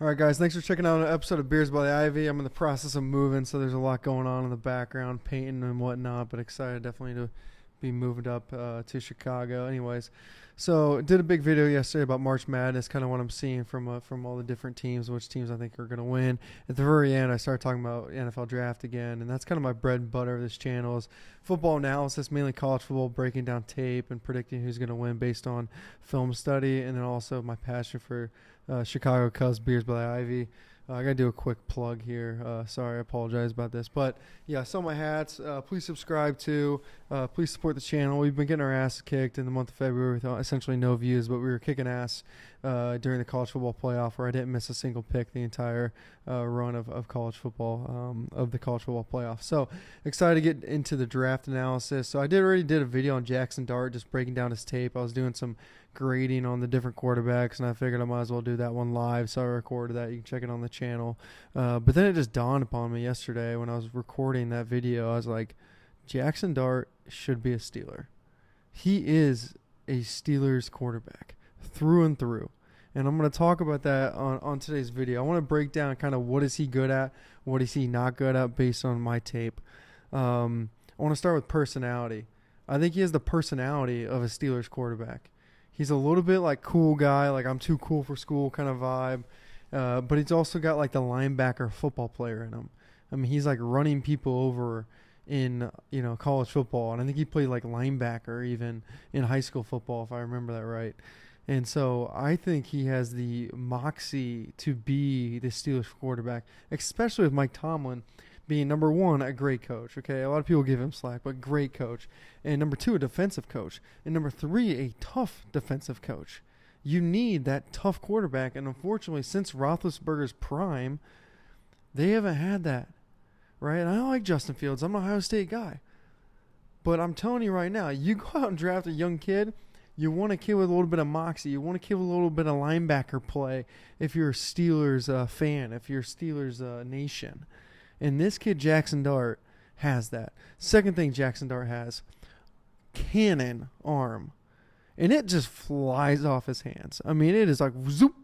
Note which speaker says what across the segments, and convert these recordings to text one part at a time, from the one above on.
Speaker 1: All right, guys, thanks for checking out an episode of Beers by the Ivy. I'm in the process of moving, so there's a lot going on in the background, painting and whatnot, but excited definitely to be moved up to Chicago. Anyways, so did a big video yesterday about March Madness, kind of what I'm seeing from all the different teams, which teams I think are going to win. At the very end, I started talking about NFL draft again, and that's kind of my bread and butter of this channel is football analysis, mainly college football, breaking down tape and predicting who's going to win based on film study, and then also my passion for Chicago Cubs Beers by the Ivy. I got to do a quick plug here. Sorry, I apologize about this. But, yeah, I sell my hats. Please subscribe to. Please support the channel. We've been getting our ass kicked in the month of February with essentially no views, but we were kicking ass during the college football playoff where I didn't miss a single pick the entire run of college football, of the college football playoff. So, excited to get into the draft analysis. So, I already did a video on Jackson Dart, just breaking down his tape. I was doing some grading on the different quarterbacks, and I figured I might as well do that one live, so I recorded that. You can check it on the channel. But then it just dawned upon me yesterday when I was recording that video. I was like, Jackson Dart should be a Steeler. He is a Steelers quarterback through and through. And I'm going to talk about that on today's video. I want to break down kind of what is he good at, what is he not good at based on my tape. I want to start with personality. I think he has the personality of a Steelers quarterback. He's a little bit like cool guy, like I'm too cool for school kind of vibe. But he's also got like the linebacker football player in him. I mean, he's like running people over in, college football. And I think he played like linebacker even in high school football, if I remember that right. And so I think he has the moxie to be the Steelers quarterback, especially with Mike Tomlin being, number one, a great coach. Okay, a lot of people give him slack, but great coach. And number two, a defensive coach. And number three, a tough defensive coach. You need that tough quarterback. And unfortunately, since Roethlisberger's prime, they haven't had that. Right? And I like Justin Fields. I'm an Ohio State guy. But I'm telling you right now, you go out and draft a young kid, you want a kid with a little bit of moxie. You want a kid with a little bit of linebacker play if you're a Steelers fan, if you're a Steelers nation. And this kid, Jackson Dart, has that. Second thing Jackson Dart has, cannon arm. And it just flies off his hands. I mean, it is like zoop,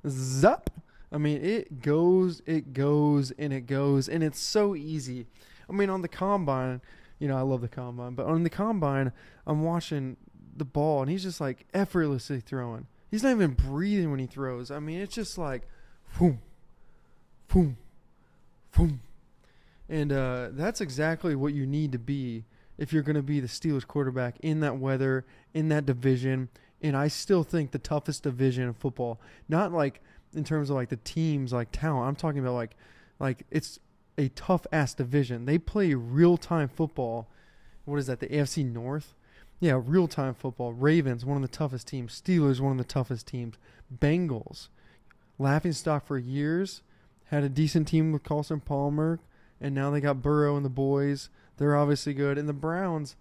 Speaker 1: zap. I mean, it goes, and it goes. And it's so easy. I mean, on the combine, I love the combine. But on the combine, I'm watching the ball, and he's just like effortlessly throwing. He's not even breathing when he throws. I mean, it's just like, boom, boom, boom. And that's exactly what you need to be if you're going to be the Steelers quarterback in that weather, in that division. And I still think the toughest division in football, not like in terms of like the teams like talent. I'm talking about like it's a tough-ass division. They play real-time football. What is that, the AFC North? Yeah, real-time football. Ravens, one of the toughest teams. Steelers, one of the toughest teams. Bengals, laughingstock for years, had a decent team with Carson Palmer. And now they got Burrow and the boys. They're obviously good. And the Browns,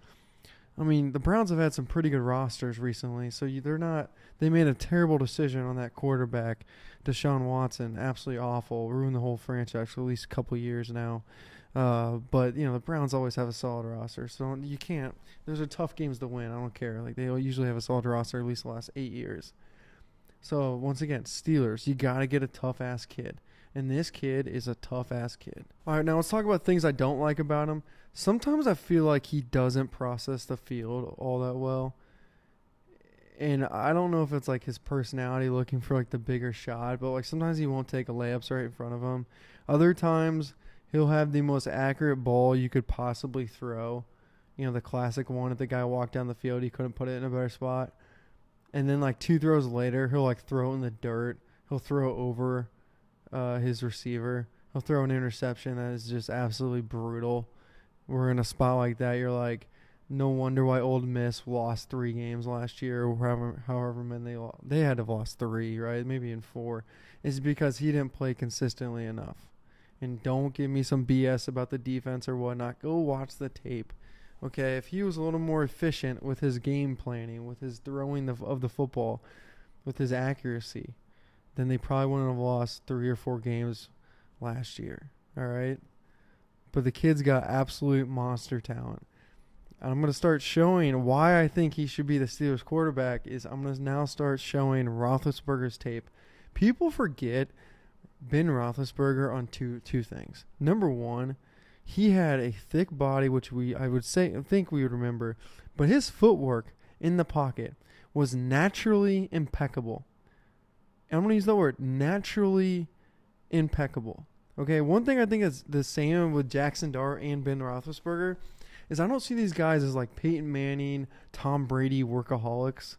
Speaker 1: the Browns have had some pretty good rosters recently. So they made a terrible decision on that quarterback, Deshaun Watson. Absolutely awful. Ruined the whole franchise for at least a couple years now. But, the Browns always have a solid roster. So you can't. Those are tough games to win. I don't care. Like, they usually have a solid roster at least the last 8 years. So, once again, Steelers, you got to get a tough-ass kid. And this kid is a tough-ass kid. All right, now let's talk about things I don't like about him. Sometimes I feel like he doesn't process the field all that well. And I don't know if it's like his personality looking for like the bigger shot, but like sometimes he won't take a layups right in front of him. Other times he'll have the most accurate ball you could possibly throw. The classic one, if the guy walked down the field, he couldn't put it in a better spot. And then like 2 throws later, he'll like throw it in the dirt. He'll throw over his receiver. He'll throw an interception that is just absolutely brutal. We're in a spot like that. You're like, no wonder why Ole Miss lost 3 games last year, or however many they lost. They had to have lost 3, right? Maybe in 4. It's because he didn't play consistently enough. And don't give me some BS about the defense or whatnot. Go watch the tape. Okay, if he was a little more efficient with his game planning, with his throwing of the football, with his accuracy, then they probably wouldn't have lost 3 or 4 games last year. All right? But the kid's got absolute monster talent. And I'm going to start showing why I think he should be the Steelers quarterback. I'm going to now start showing Roethlisberger's tape. People forget Ben Roethlisberger on two things. Number one, he had a thick body, which I think we would remember, but his footwork in the pocket was naturally impeccable. And I'm going to use the word naturally impeccable. Okay, one thing I think is the same with Jackson Dart and Ben Roethlisberger is I don't see these guys as like Peyton Manning, Tom Brady workaholics.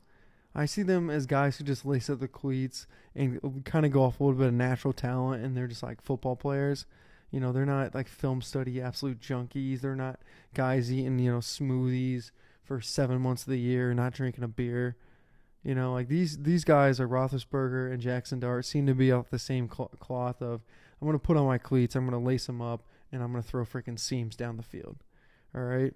Speaker 1: I see them as guys who just lace up the cleats and kind of go off a little bit of natural talent, and they're just like football players. You know, they're not like film study absolute junkies. They're not guys eating, smoothies for 7 months of the year, not drinking a beer. You know, like these guys are Roethlisberger and Jackson Dart seem to be off the same cloth of, I'm going to put on my cleats, I'm going to lace them up, and I'm going to throw freaking seams down the field. All right?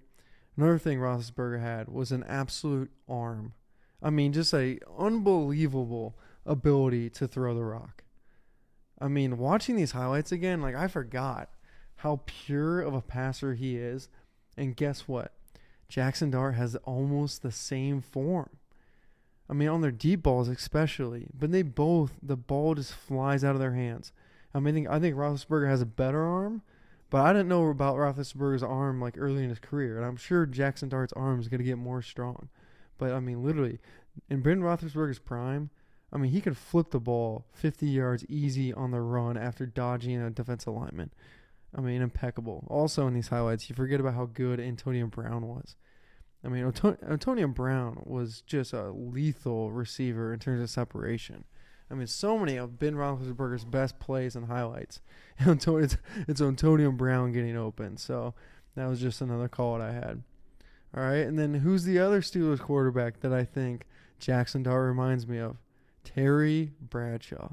Speaker 1: Another thing Roethlisberger had was an absolute arm. I mean, just a unbelievable ability to throw the rock. I mean, watching these highlights again, like I forgot how pure of a passer he is. And guess what? Jackson Dart has almost the same form. I mean, on their deep balls especially. But the ball just flies out of their hands. I think Roethlisberger has a better arm, but I didn't know about Roethlisberger's arm like early in his career. And I'm sure Jackson Dart's arm is going to get more strong. But, I mean, literally, in Ben Roethlisberger's prime, I mean, he could flip the ball 50 yards easy on the run after dodging a defensive lineman. I mean, impeccable. Also in these highlights, you forget about how good Antonio Brown was. I mean, Antonio Brown was just a lethal receiver in terms of separation. I mean, so many of Ben Roethlisberger's best plays and highlights. It's Antonio Brown getting open. So that was just another call that I had. All right, and then who's the other Steelers quarterback that I think Jackson Dart reminds me of? Terry Bradshaw.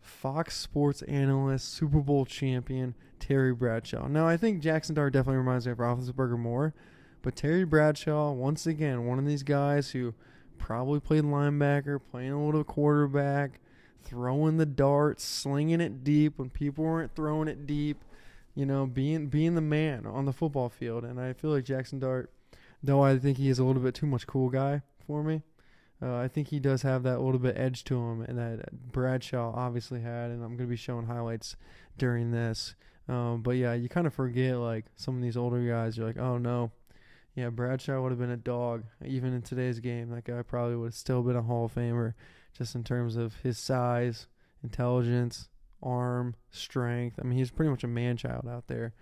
Speaker 1: Fox Sports analyst, Super Bowl champion, Terry Bradshaw. Now, I think Jackson Dart definitely reminds me of Roethlisberger more, but Terry Bradshaw, once again, one of these guys who probably played linebacker, playing a little quarterback, throwing the dart, slinging it deep when people weren't throwing it deep. Being the man on the football field. And I feel like Jackson Dart, though I think he is a little bit too much cool guy for me, I think he does have that little bit edge to him, and that Bradshaw obviously had, and I'm going to be showing highlights during this. But, yeah, you kind of forget, like, some of these older guys. You're like, oh, no. Yeah, Bradshaw would have been a dog. Even in today's game, that guy probably would have still been a Hall of Famer just in terms of his size, intelligence, arm, strength. I mean, he's pretty much a man-child out there.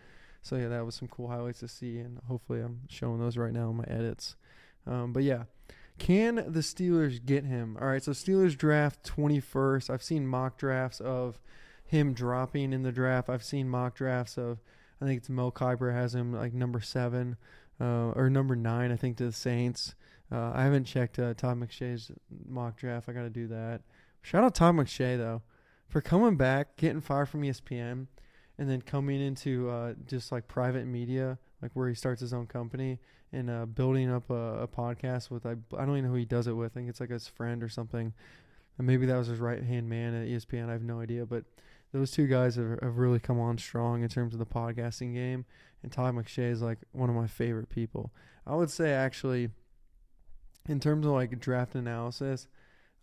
Speaker 1: So, yeah, that was some cool highlights to see, and hopefully I'm showing those right now in my edits. But, yeah, can the Steelers get him? All right, so Steelers draft 21st. I've seen mock drafts of him dropping in the draft. I've seen mock drafts of, I think it's Mel Kiper has him like number 7 or number 9, I think, to the Saints. I haven't checked Todd McShay's mock draft. I got to do that. Shout out Todd McShay, though, for coming back, getting fired from ESPN, and then coming into just like private media, like where he starts his own company, and building up a podcast with, I don't even know who he does it with. I think it's like his friend or something. And maybe that was his right-hand man at ESPN. I have no idea. But those two guys have really come on strong in terms of the podcasting game. And Todd McShay is like one of my favorite people. I would say, actually, in terms of like draft analysis,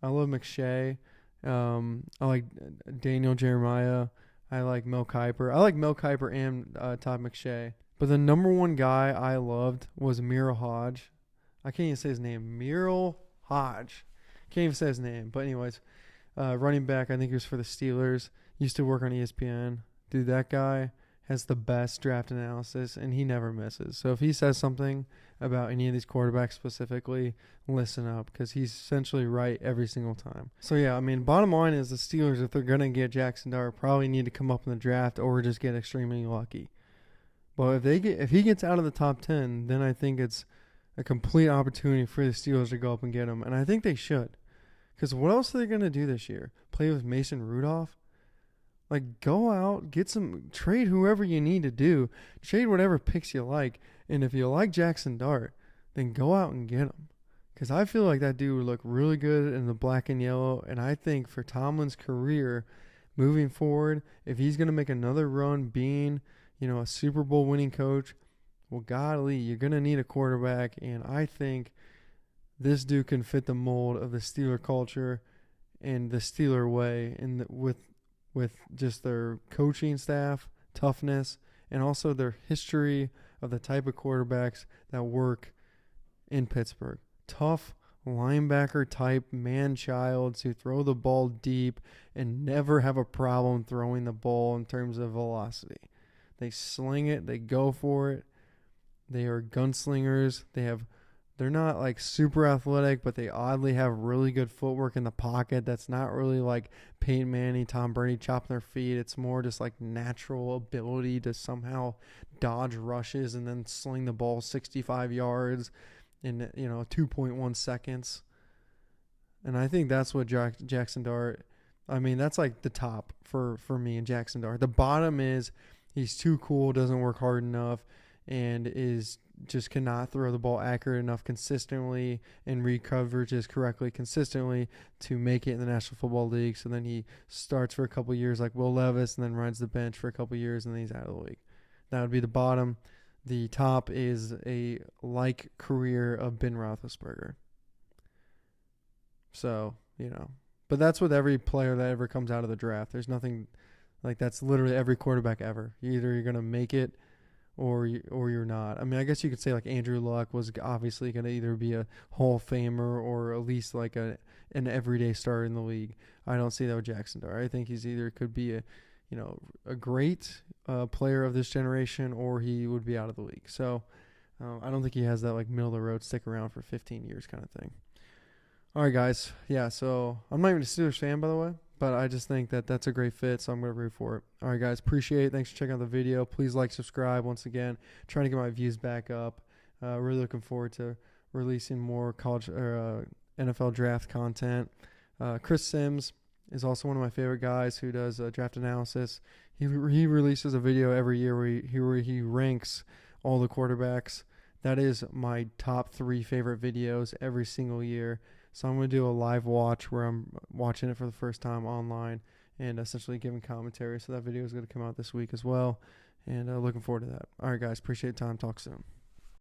Speaker 1: I love McShay. I like Daniel Jeremiah. I like Mel Kiper. I like Mel Kiper and Todd McShay. But the number one guy I loved was Merrill Hodge. I can't even say his name. Merrill Hodge. Can't even say his name. But anyways, running back, I think he was for the Steelers. Used to work on ESPN. Dude, that guy has the best draft analysis, and he never misses. So if he says something about any of these quarterbacks specifically, listen up, because he's essentially right every single time. So yeah, I mean, bottom line is the Steelers, if they're going to get Jackson Dart, probably need to come up in the draft or just get extremely lucky. But if he gets out of the top 10, then I think it's a complete opportunity for the Steelers to go up and get him. And I think they should. Because what else are they going to do this year? Play with Mason Rudolph? Like, go out, trade whoever you need to do. Trade whatever picks you like. And if you like Jackson Dart, then go out and get him. Because I feel like that dude would look really good in the black and yellow. And I think for Tomlin's career moving forward, if he's going to make another run being, a Super Bowl winning coach, well, golly, you're going to need a quarterback. And I think this dude can fit the mold of the Steeler culture and the Steeler way with with just their coaching staff, toughness, and also their history of the type of quarterbacks that work in Pittsburgh. Tough linebacker type man-childs who throw the ball deep and never have a problem throwing the ball in terms of velocity. They sling it. They go for it. They are gunslingers. They're not like super athletic, but they oddly have really good footwork in the pocket. That's not really like Peyton Manning, Tom Brady chopping their feet. It's more just like natural ability to somehow dodge rushes and then sling the ball 65 yards in 2.1 seconds. And I think that's what Jackson Dart. I mean, that's like the top for me in Jackson Dart. The bottom is he's too cool, doesn't work hard enough, and is just cannot throw the ball accurate enough consistently and read coverages correctly consistently to make it in the National Football League. So then he starts for a couple years like Will Levis and then rides the bench for a couple years and then he's out of the league. That would be the bottom. The top is a like career of Ben Roethlisberger. So, but that's with every player that ever comes out of the draft. There's nothing like that's literally every quarterback ever. Either you're going to make it or you're not. I mean, I guess you could say like Andrew Luck was obviously going to either be a Hall of Famer or at least like an everyday starter in the league. I don't see that with Jackson Dart. I think he's either could be a great player of this generation or he would be out of the league. So I don't think he has that like middle of the road stick around for 15 years kind of thing. All right, guys. Yeah, so I'm not even a Steelers fan, by the way. But I just think that that's a great fit, so I'm going to root for it. All right, guys. Appreciate it. Thanks for checking out the video. Please like, subscribe once again. Trying to get my views back up. Really looking forward to releasing more college or NFL draft content. Chris Sims is also one of my favorite guys who does draft analysis. He releases a video every year where he ranks all the quarterbacks. That is my top 3 favorite videos every single year. So I'm going to do a live watch where I'm watching it for the first time online and essentially giving commentary. So that video is going to come out this week as well. And looking forward to that. All right, guys. Appreciate the time. Talk soon.